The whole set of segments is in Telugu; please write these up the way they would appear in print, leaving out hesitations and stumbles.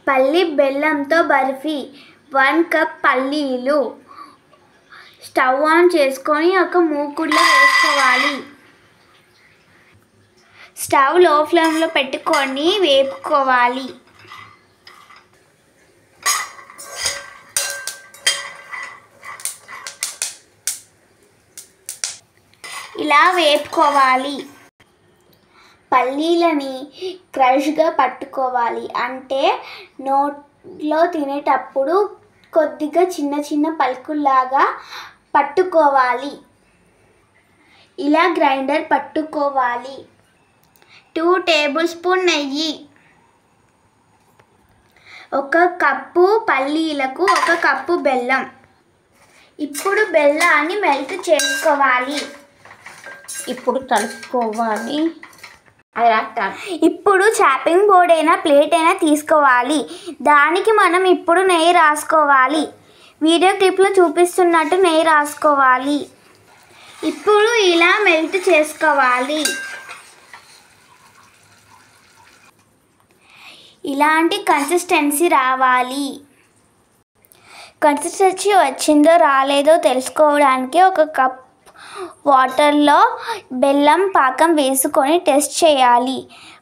పల్లి బెల్లంతో బర్ఫీ 1 కప్ పల్లీలు స్టవ్ ఆన్ చేసుకొని ఒక మూకుడులో వేసుకోవాలి. స్టవ్ లో ఫ్లేమ్లో పెట్టుకొని వేపుకోవాలి. ఇలా వేపుకోవాలి. పల్లీలని క్రష్గా పట్టుకోవాలి, అంటే నోట్లో తినేటప్పుడు కొద్దిగా చిన్న చిన్న పలుకుల్లాగా పట్టుకోవాలి. ఇలా గ్రైండర్ పట్టుకోవాలి. 2 టేబుల్ స్పూన్ నెయ్యి, 1 కప్పు పల్లీలకు 1 కప్పు బెల్లం. ఇప్పుడు బెల్లాన్ని మెల్ట్ చేసుకోవాలి. ఇప్పుడు కలుపుకోవాలి. ఇప్పుడు చాపింగ్ బోర్డ్ అయినా ప్లేట్ అయినా తీసుకోవాలి. దానికి మనం ఇప్పుడు నెయ్యి రాసుకోవాలి. వీడియో క్లిప్లో చూపిస్తున్నట్టు నెయ్యి రాసుకోవాలి. ఇప్పుడు ఇలా మెల్ట్ చేసుకోవాలి. ఇలాంటి కన్సిస్టెన్సీ రావాలి. కన్సిస్టెన్సీ వచ్చిందో రాలేదో తెలుసుకోవడానికి 1 కప్ వాటర్లో బెల్లం పాకం వేసుకొని టెస్ట్ చేయాలి.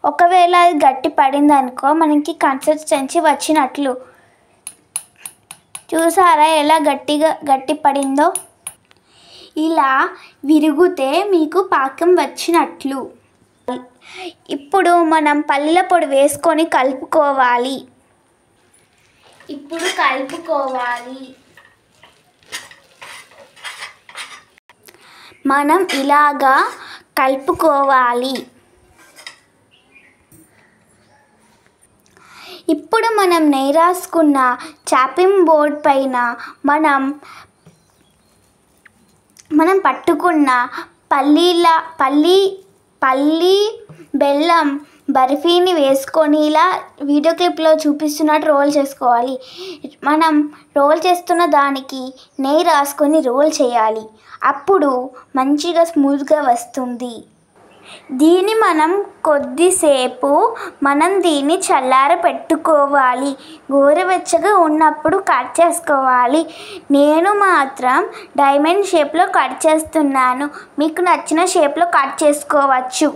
ఒకవేళ అది గట్టి పడిందనుకో మనకి కన్సిస్టెన్సీ వచ్చినట్లు. చూసారా ఎలా గట్టి పడిందో? ఇలా విరిగితే మీకు పాకం వచ్చినట్లు. ఇప్పుడు మనం పల్లీల పొడి వేసుకొని కలుపుకోవాలి. మనం ఇలాగా కలుపుకోవాలి. ఇప్పుడు మనం నెయ్యి రాసుకున్న చాపింగ్ బోర్డ్ పైన మనం పట్టుకున్న పల్లి బెల్లం బర్ఫీని వేసుకొని ఇలా వీడియో క్లిప్లో చూపిస్తున్నట్టు రోల్ చేసుకోవాలి. మనం రోల్ చేస్తున్న దానికి నెయ్యి రాసుకొని రోల్ చేయాలి. అప్పుడు మంచిగా స్మూత్గా వస్తుంది. దీన్ని మనం కొద్దిసేపు దీన్ని చల్లార పెట్టుకోవాలి. గోరువెచ్చగా ఉన్నప్పుడు కట్ చేసుకోవాలి. నేను మాత్రం డైమండ్ షేప్లో కట్ చేస్తున్నాను. మీకు నచ్చిన షేప్లో కట్ చేసుకోవచ్చు.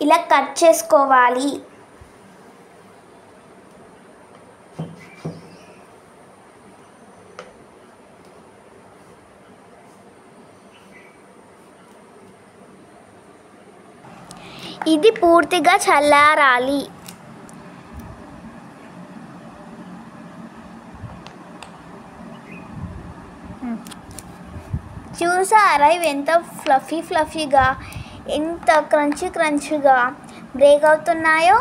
ఇలా కట్ చేసుకోవాలి. ఇది పూర్తిగా చల్లారాలి. చూసారా ఇవి ఎంత ఫ్లఫీగా ఎంత క్రంచీగా బ్రేక్ అవుతున్నాయో?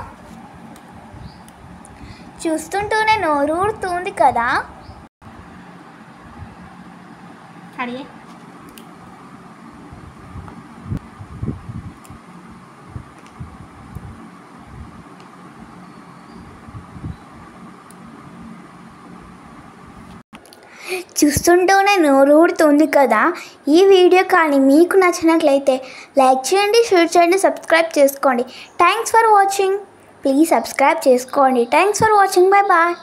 చూస్తుంటూనే నోరూరుతుంది కదా. చూస్తుంటూనే నోరూరుతుంది కదా. ఈ వీడియో కానీ మీకు నచ్చినట్లయితే లైక్ చేయండి, షేర్ చేయండి, సబ్స్క్రైబ్ చేసుకోండి. Thanks for watching. Please subscribe చేసుకోండి. Thanks for watching. బాయ్.